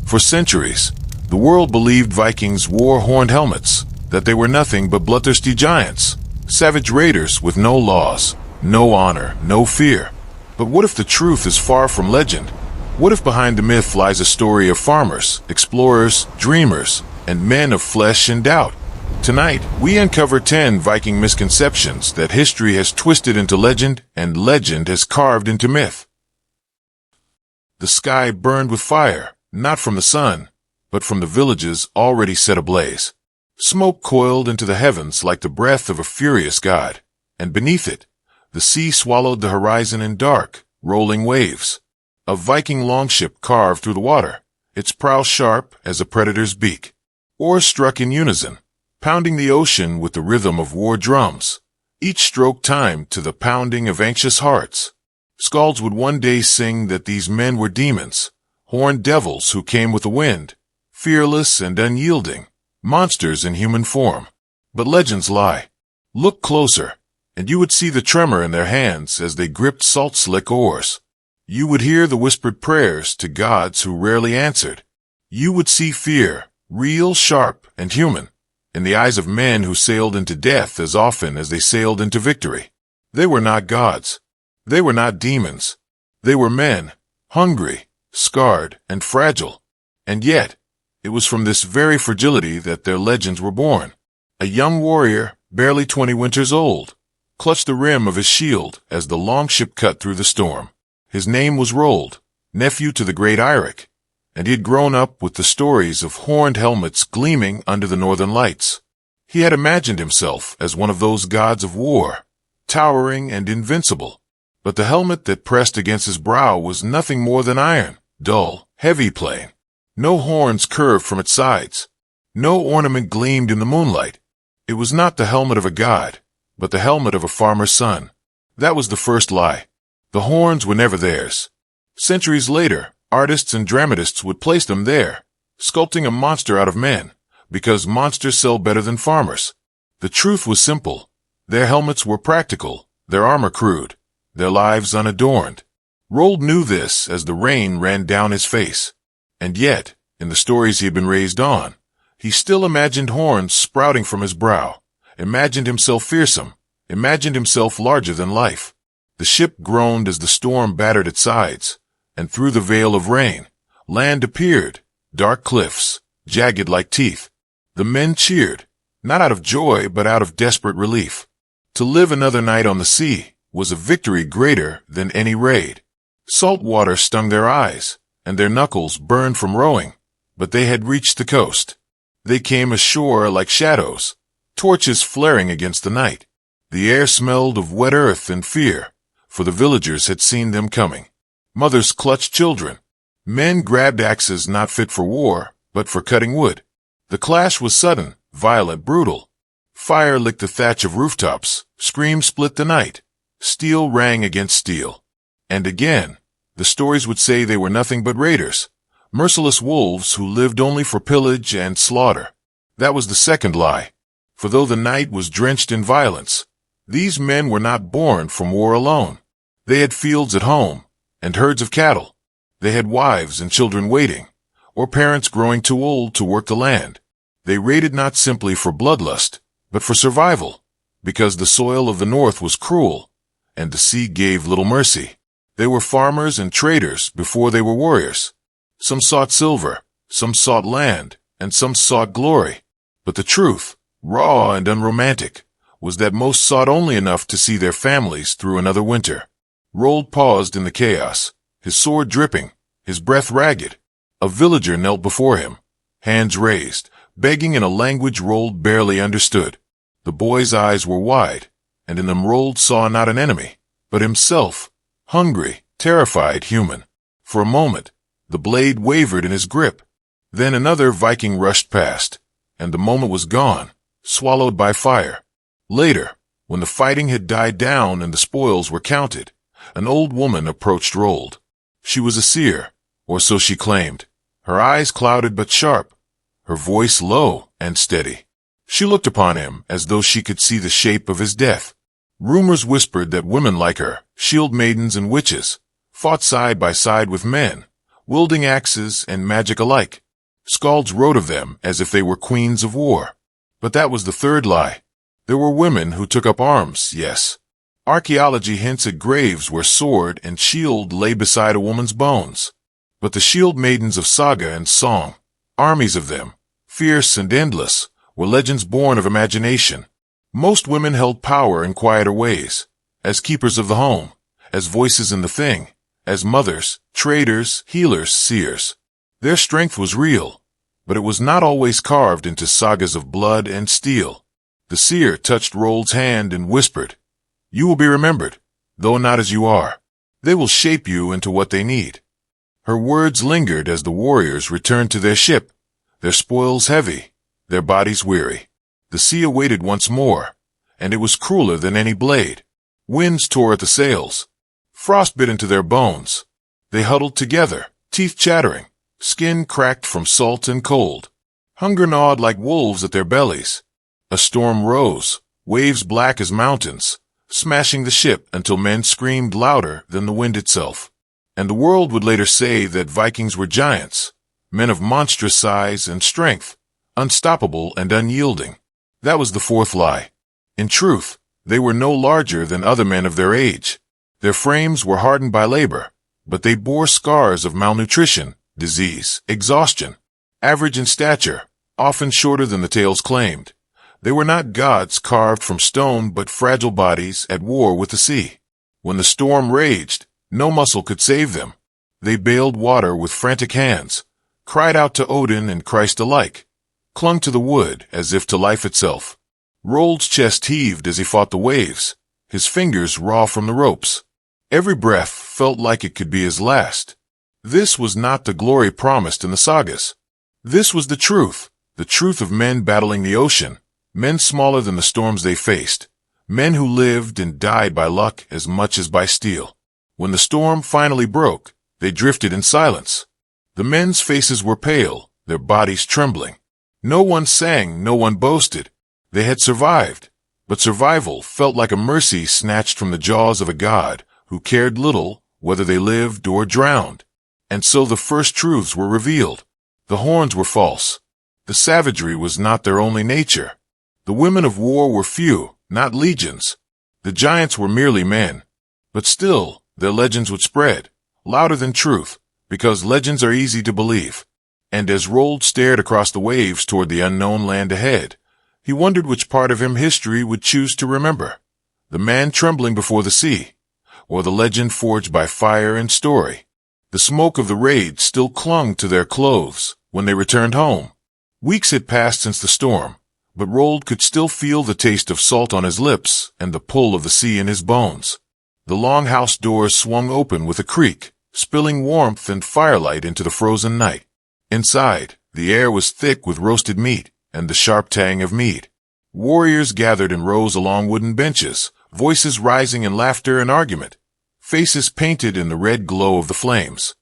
For centuries, the world believed Vikings wore horned helmets, that they were nothing but bloodthirsty giants, savage raiders with no laws, no honor, no fear. But what if the truth is far from legend? What if behind the myth lies a story of farmers, explorers, dreamers, and men of flesh and doubt? Tonight, we uncover 10 Viking misconceptions that history has twisted into legend and legend has carved into myth. The sky burned with fire, not from the sun, but from the villages already set ablaze. Smoke coiled into the heavens like the breath of a furious god, and beneath it, the sea swallowed the horizon in dark, rolling waves. A Viking longship carved through the water, its prow sharp as a predator's beak. Oars struck in unison, pounding the ocean with the rhythm of war drums, each stroke timed to the pounding of anxious hearts. Skalds would one day sing that these men were demons, horned devils who came with the wind, fearless and unyielding, monsters in human form. But legends lie. Look closer, and you would see the tremor in their hands as they gripped salt-slick oars. You would hear the whispered prayers to gods who rarely answered. You would see fear, real, sharp, and human, in the eyes of men who sailed into death as often as they sailed into victory. They were not gods. They were not demons. They were men, hungry, scarred, and fragile. And yet, it was from this very fragility that their legends were born. A young warrior, barely 20 winters old, clutched the rim of his shield as the longship cut through the storm. His name was Rold, nephew to the great Eirik, and he had grown up with the stories of horned helmets gleaming under the northern lights. He had imagined himself as one of those gods of war, towering and invincible. But the helmet that pressed against his brow was nothing more than iron, dull, heavy plain. No horns curved from its sides. No ornament gleamed in the moonlight. It was not the helmet of a god, but the helmet of a farmer's son. That was the first lie. The horns were never theirs. Centuries later, artists and dramatists would place them there, sculpting a monster out of men, because monsters sell better than farmers. The truth was simple. Their helmets were practical, their armor crude, their lives unadorned. Rold knew this as the rain ran down his face. And yet, in the stories he had been raised on, he still imagined horns sprouting from his brow, imagined himself fearsome, imagined himself larger than life. The ship groaned as the storm battered its sides, and through the veil of rain, land appeared, dark cliffs, jagged like teeth. The men cheered, not out of joy but out of desperate relief. To live another night on the sea was a victory greater than any raid. Salt water stung their eyes, and their knuckles burned from rowing, but they had reached the coast. They came ashore like shadows, torches flaring against the night. The air smelled of wet earth and fear, for the villagers had seen them coming. Mothers clutched children. Men grabbed axes not fit for war, but for cutting wood. The clash was sudden, violent, brutal. Fire licked the thatch of rooftops, screams split the night. Steel rang against steel. And again, the stories would say they were nothing but raiders, merciless wolves who lived only for pillage and slaughter. That was the second lie. For though the night was drenched in violence, these men were not born from war alone. They had fields at home, and herds of cattle. They had wives and children waiting, or parents growing too old to work the land. They raided not simply for bloodlust, but for survival, because the soil of the north was cruel, and the sea gave little mercy. They were farmers and traders before they were warriors. Some sought silver, some sought land, and some sought glory. But the truth, raw and unromantic, was that most sought only enough to see their families through another winter. Rold paused in the chaos, his sword dripping, his breath ragged. A villager knelt before him, hands raised, begging in a language Rold barely understood. The boy's eyes were wide, and in them Rold saw not an enemy, but himself, hungry, terrified, human. For a moment, the blade wavered in his grip. Then another Viking rushed past, and the moment was gone, swallowed by fire. Later, when the fighting had died down and the spoils were counted, an old woman approached Rold. She was a seer, or so she claimed, her eyes clouded but sharp, her voice low and steady. She looked upon him as though she could see the shape of his death. Rumors whispered that women like her, shield maidens and witches, fought side by side with men, wielding axes and magic alike. Skalds wrote of them as if they were queens of war. But that was the third lie. There were women who took up arms, yes. Archaeology hints at graves where sword and shield lay beside a woman's bones. But the shield maidens of saga and song, armies of them, fierce and endless, were legends born of imagination. Most women held power in quieter ways, as keepers of the home, as voices in the thing, as mothers, traders, healers, seers. Their strength was real, but it was not always carved into sagas of blood and steel. The seer touched Rold's hand and whispered, "You will be remembered, though not as you are. They will shape you into what they need." Her words lingered as the warriors returned to their ship, their spoils heavy, their bodies weary. The sea awaited once more, and it was crueler than any blade. Winds tore at the sails. Frost bit into their bones. They huddled together, teeth chattering, skin cracked from salt and cold. Hunger gnawed like wolves at their bellies. A storm rose, waves black as mountains, smashing the ship until men screamed louder than the wind itself. And the world would later say that Vikings were giants, men of monstrous size and strength, unstoppable and unyielding. That was the fourth lie. In truth, they were no larger than other men of their age. Their frames were hardened by labor, but they bore scars of malnutrition, disease, exhaustion. Average in stature, often shorter than the tales claimed. They were not gods carved from stone but fragile bodies at war with the sea. When the storm raged, no muscle could save them. They bailed water with frantic hands, cried out to Odin and Christ alike, clung to the wood as if to life itself. Rold's chest heaved as he fought the waves, his fingers raw from the ropes. Every breath felt like it could be his last. This was not the glory promised in the sagas. This was the truth of men battling the ocean, men smaller than the storms they faced, men who lived and died by luck as much as by steel. When the storm finally broke, they drifted in silence. The men's faces were pale, their bodies trembling. No one sang, no one boasted. They had survived, but survival felt like a mercy snatched from the jaws of a god who cared little whether they lived or drowned. And so the first truths were revealed. The horns were false. The savagery was not their only nature. The women of war were few, not legions. The giants were merely men. But still, their legends would spread, louder than truth, because legends are easy to believe. And as Rold stared across the waves toward the unknown land ahead, he wondered which part of him history would choose to remember. The man trembling before the sea, or the legend forged by fire and story. The smoke of the raid still clung to their clothes when they returned home. Weeks had passed since the storm, but Rold could still feel the taste of salt on his lips and the pull of the sea in his bones. The long house doors swung open with a creak, spilling warmth and firelight into the frozen night. Inside, the air was thick with roasted meat and the sharp tang of mead. Warriors gathered in rows along wooden benches, voices rising in laughter and argument, faces painted in the red glow of the flames.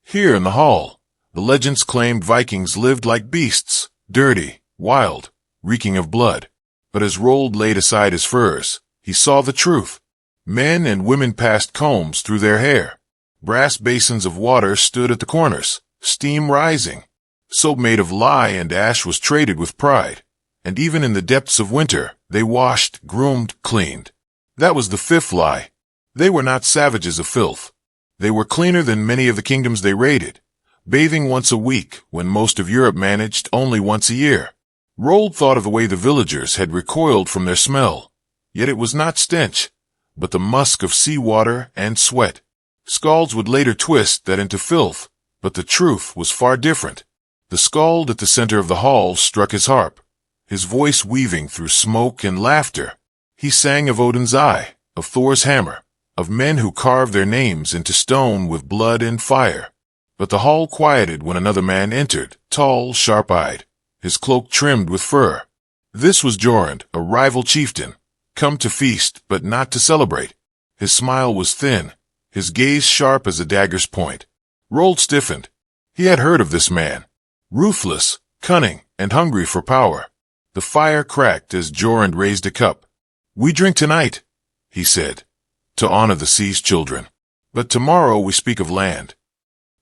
Here in the hall, the legends claimed Vikings lived like beasts, dirty, wild, reeking of blood. But as Rold laid aside his furs, he saw the truth. Men and women passed combs through their hair. Brass basins of water stood at the corners, steam rising. Soap made of lye and ash was traded with pride. And even in the depths of winter, they washed, groomed, cleaned. That was the fifth lie. They were not savages of filth. They were cleaner than many of the kingdoms they raided, bathing once a week when most of Europe managed only once a year. Rold thought of the way the villagers had recoiled from their smell. Yet it was not stench, but the musk of seawater and sweat. Skalds would later twist that into filth, but the truth was far different. The skald at the center of the hall struck his harp, his voice weaving through smoke and laughter. He sang of Odin's eye, of Thor's hammer, of men who carved their names into stone with blood and fire. But the hall quieted when another man entered, tall, sharp-eyed, his cloak trimmed with fur. This was Jorund, a rival chieftain, come to feast but not to celebrate. His smile was thin, his gaze sharp as a dagger's point. Rold stiffened. He had heard of this man. Ruthless, cunning, and hungry for power. The fire cracked as Jorund raised a cup. "We drink tonight," he said, "to honor the sea's children. But tomorrow we speak of land."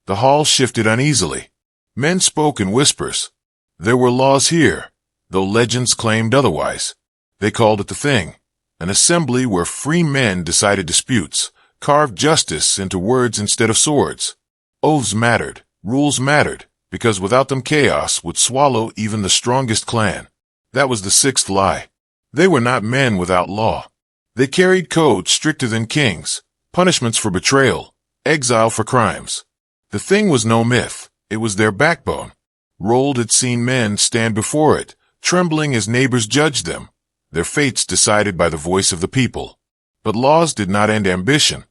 The hall shifted uneasily. Men spoke in whispers. There were laws here, though legends claimed otherwise. They called it the Thing, an assembly where free men decided disputes, carved justice into words instead of swords. Oaths mattered, rules mattered, because without them chaos would swallow even the strongest clan. That was the sixth lie. They were not men without law. They carried codes stricter than kings, punishments for betrayal, exile for crimes. The Thing was no myth. It was their backbone. Rold had seen men stand before it, trembling as neighbors judged them, their fates decided by the voice of the people. But laws did not end ambition.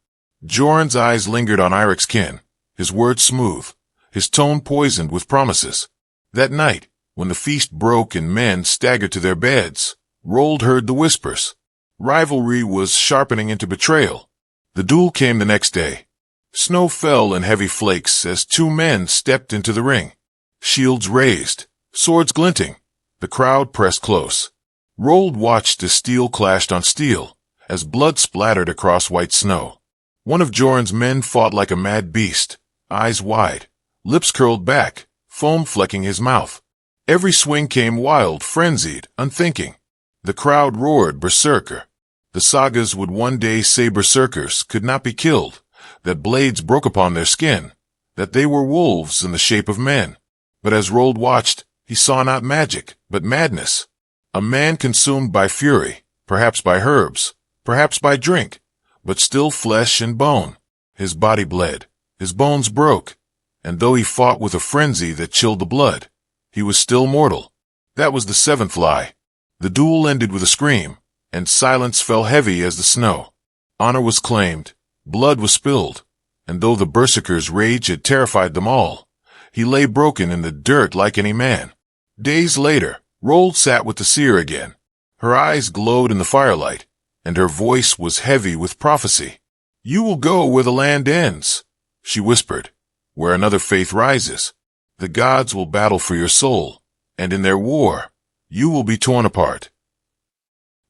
Joran's eyes lingered on Irik's kin, his words smooth, his tone poisoned with promises. That night, when the feast broke and men staggered to their beds, Rold heard the whispers. Rivalry was sharpening into betrayal. The duel came the next day. Snow fell in heavy flakes as two men stepped into the ring. Shields raised, swords glinting. The crowd pressed close. Rold watched as steel clashed on steel, as blood splattered across white snow. One of Joran's men fought like a mad beast, eyes wide, lips curled back, foam flecking his mouth. Every swing came wild, frenzied, unthinking. The crowd roared berserker. The sagas would one day say berserkers could not be killed, that blades broke upon their skin, that they were wolves in the shape of men. But as Rold watched, he saw not magic, but madness. A man consumed by fury, perhaps by herbs, perhaps by drink, but still flesh and bone. His body bled, his bones broke, and though he fought with a frenzy that chilled the blood, he was still mortal. That was the seventh lie. The duel ended with a scream, and silence fell heavy as the snow. Honor was claimed. Blood was spilled, and though the berserker's rage had terrified them all, he lay broken in the dirt like any man. Days later, Rold sat with the seer again. Her eyes glowed in the firelight, and her voice was heavy with prophecy. "You will go where the land ends," she whispered, "where another faith rises. The gods will battle for your soul, and in their war, you will be torn apart."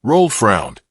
Rold frowned.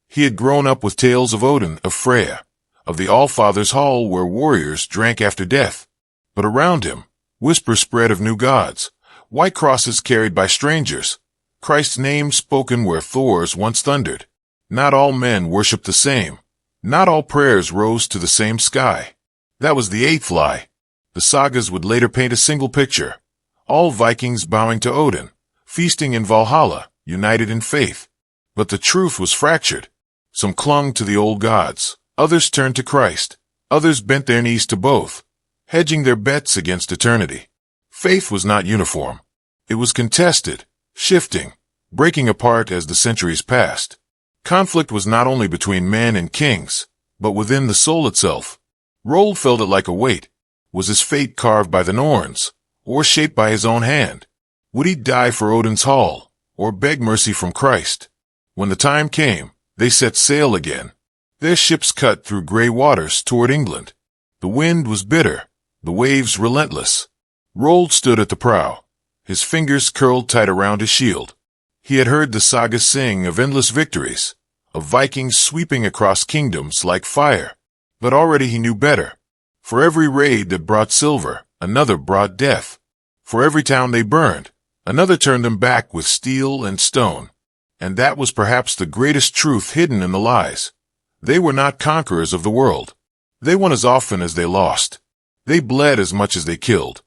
He had grown up with tales of Odin, of Freya, of the Allfather's hall where warriors drank after death. But around him, whispers spread of new gods, white crosses carried by strangers, Christ's name spoken where Thor's once thundered. Not all men worshipped the same. Not all prayers rose to the same sky. That was the eighth lie. The sagas would later paint a single picture. All Vikings bowing to Odin, feasting in Valhalla, united in faith. But the truth was fractured. Some clung to the old gods. Others turned to Christ. Others bent their knees to both, hedging their bets against eternity. Faith was not uniform. It was contested, shifting, breaking apart as the centuries passed. Conflict was not only between men and kings, but within the soul itself. Rold felt it like a weight. Was his fate carved by the Norns, or shaped by his own hand? Would he die for Odin's hall, or beg mercy from Christ? When the time came, they set sail again. Their ships cut through gray waters toward England. The wind was bitter, the waves relentless. Rold stood at the prow, his fingers curled tight around his shield. He had heard the saga sing of endless victories, of Vikings sweeping across kingdoms like fire. But already he knew better. For every raid that brought silver, another brought death. For every town they burned, another turned them back with steel and stone. And that was perhaps the greatest truth hidden in the lies. They were not conquerors of the world. They won as often as they lost. They bled as much as they killed.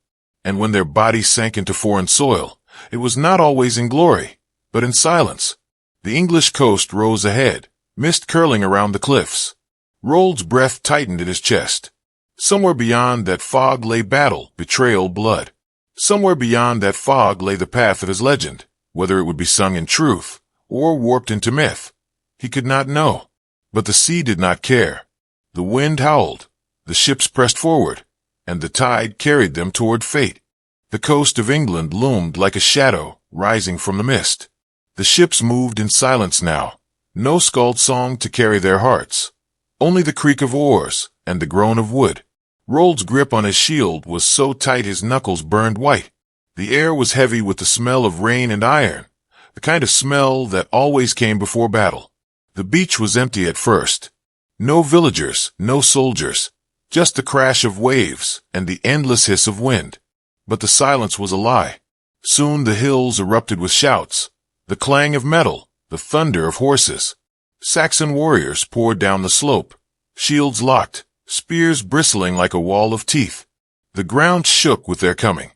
And when their bodies sank into foreign soil, it was not always in glory, but in silence. The English coast rose ahead, mist curling around the cliffs. Rold's breath tightened in his chest. Somewhere beyond that fog lay battle, betrayal, blood. Somewhere beyond that fog lay the path of his legend, whether it would be sung in truth or warped into myth. He could not know. But the sea did not care. The wind howled, the ships pressed forward, and the tide carried them toward fate. The coast of England loomed like a shadow rising from the mist. The ships moved in silence now, no skald song to carry their hearts. Only the creak of oars and the groan of wood. Rold's grip on his shield was so tight his knuckles burned white. The air was heavy with the smell of rain and iron, the kind of smell that always came before battle. The beach was empty at first. No villagers, no soldiers. just the crash of waves and the endless hiss of wind. But the silence was a lie. Soon the hills erupted with shouts, the clang of metal, the thunder of horses. Saxon warriors poured down the slope, shields locked, spears bristling like a wall of teeth. The ground shook with their coming.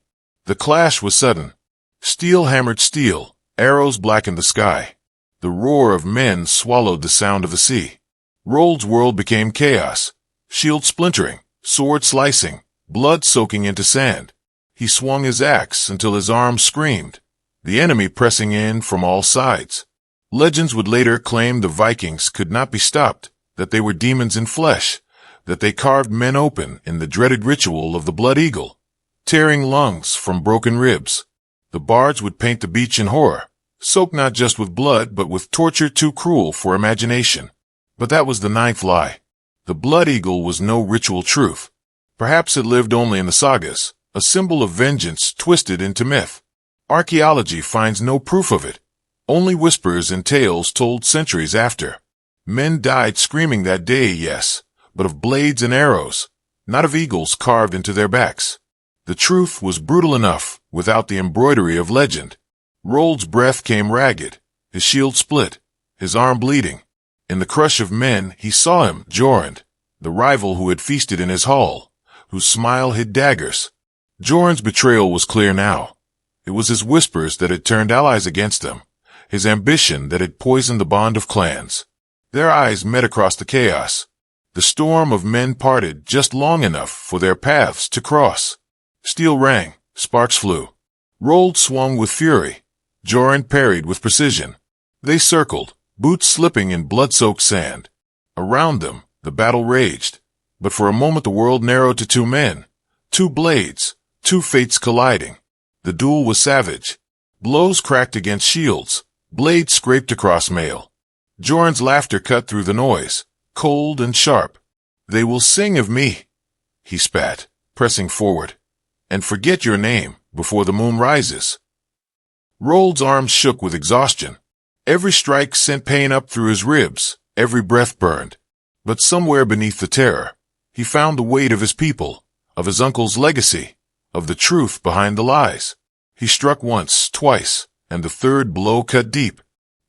The clash was sudden. Steel hammered steel, arrows blackened the sky. The roar of men swallowed the sound of the sea. Rold's world became chaos, shield splintering, sword slicing, blood soaking into sand. He swung his axe until his arms screamed, the enemy pressing in from all sides. Legends would later claim the Vikings could not be stopped, that they were demons in flesh, that they carved men open in the dreaded ritual of the blood eagle, tearing lungs from broken ribs. The bards would paint the beach in horror, soaked not just with blood but with torture too cruel for imagination. But that was the ninth lie. The blood eagle was no ritual truth. Perhaps it lived only in the sagas, a symbol of vengeance twisted into myth. Archaeology finds no proof of it, only whispers and tales told centuries after. Men died screaming that day, yes, but of blades and arrows, not of eagles carved into their backs. The truth was brutal enough without the embroidery of legend. Rold's breath came ragged, his shield split, his arm bleeding. In the crush of men he saw him, Jorund, the rival who had feasted in his hall, whose smile hid daggers. Jorund's betrayal was clear now. It was his whispers that had turned allies against them, his ambition that had poisoned the bond of clans. Their eyes met across the chaos. The storm of men parted just long enough for their paths to cross. Steel rang, sparks flew. Rold swung with fury. Jorund parried with precision. They circled, boots slipping in blood-soaked sand. Around them, the battle raged. But for a moment the world narrowed to two men, two blades, two fates colliding. The duel was savage. Blows cracked against shields, blades scraped across mail. Jorund's laughter cut through the noise, cold and sharp. "They will sing of me," he spat, pressing forward. "And forget your name before the moon rises." Rold's arms shook with exhaustion. Every strike sent pain up through his ribs, every breath burned. But somewhere beneath the terror, he found the weight of his people, of his uncle's legacy, of the truth behind the lies. He struck once, twice, and the third blow cut deep.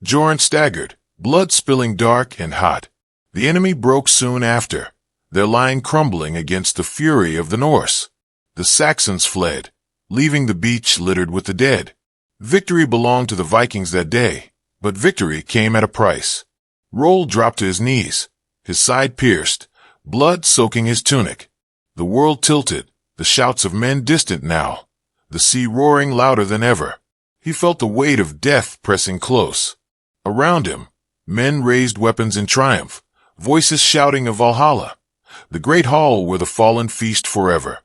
Jorund staggered, blood spilling dark and hot. The enemy broke soon after, their line crumbling against the fury of the Norse. The Saxons fled, leaving the beach littered with the dead. Victory belonged to the Vikings that day, but victory came at a price. Rold dropped to his knees, his side pierced, blood soaking his tunic. The world tilted, the shouts of men distant now, the sea roaring louder than ever. He felt the weight of death pressing close. Around him, men raised weapons in triumph, voices shouting of Valhalla, the great hall where the fallen feast forever.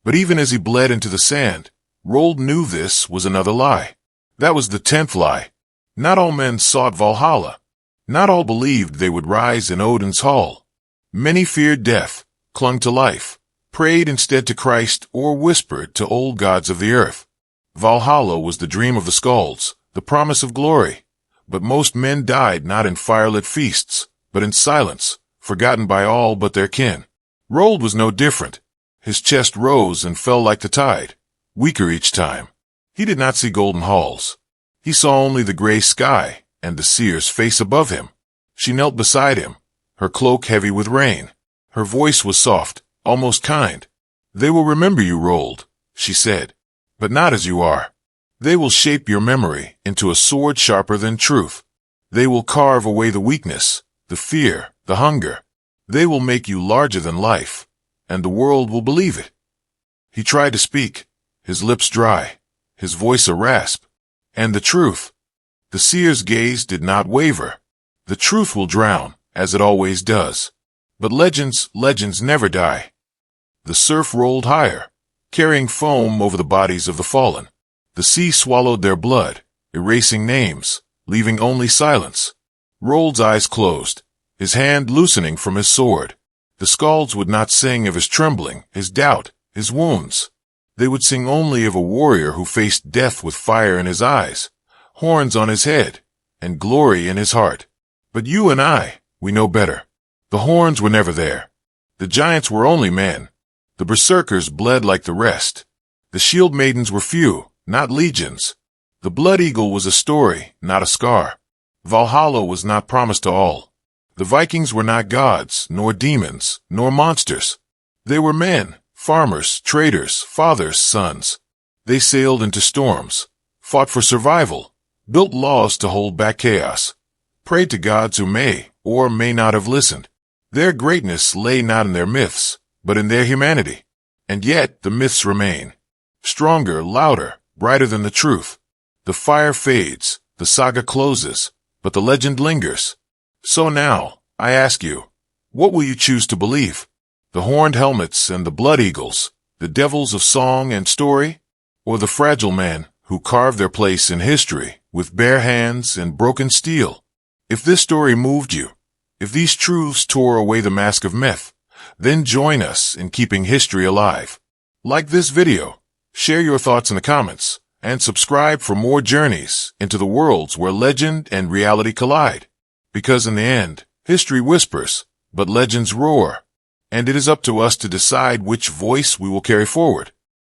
But even as he bled into the sand, Rold knew this was another lie. That was the 10th lie. Not all men sought Valhalla. Not all believed they would rise in Odin's hall. Many feared death, clung to life, prayed instead to Christ, or whispered to old gods of the earth. Valhalla was the dream of the Skalds, the promise of glory. But most men died not in firelit feasts, but in silence, forgotten by all but their kin. Rold was no different. His chest rose and fell like the tide, weaker each time. He did not see golden halls. He saw only the gray sky and the seer's face above him. She knelt beside him, her cloak heavy with rain. Her voice was soft, almost kind. "They will remember you, Rold," she said, "but not as you are. They will shape your memory into a sword sharper than truth. They will carve away the weakness, the fear, the hunger. They will make you larger than life, and the world will believe it." He tried to speak, his lips dry, his voice a rasp. And the truth. The seer's gaze did not waver. The truth will drown, as it always does. But legends never die. The surf rolled higher, carrying foam over the bodies of the fallen. The sea swallowed their blood, erasing names, leaving only silence. Rold's eyes closed, his hand loosening from his sword. The Skalds would not sing of his trembling, his doubt, his wounds. They would sing only of a warrior who faced death with fire in his eyes, horns on his head, and glory in his heart. But you and I, we know better. The horns were never there. The giants were only men. The berserkers bled like the rest. The shield maidens were few, not legions. The blood eagle was a story, not a scar. Valhalla was not promised to all. The Vikings were not gods, nor demons, nor monsters. They were men, farmers, traders, fathers, sons. They sailed into storms, fought for survival, built laws to hold back chaos, prayed to gods who may or may not have listened. Their greatness lay not in their myths, but in their humanity. And yet the myths remain. Stronger, louder, brighter than the truth. The fire fades, the saga closes, but the legend lingers. So now, I ask you, what will you choose to believe? The horned helmets and the blood eagles, the devils of song and story, or the fragile men who carved their place in history with bare hands and broken steel? If this story moved you, if these truths tore away the mask of myth, then join us in keeping history alive. Like this video, share your thoughts in the comments, and subscribe for more journeys into the worlds where legend and reality collide. Because in the end, history whispers, but legends roar, and it is up to us to decide which voice we will carry forward.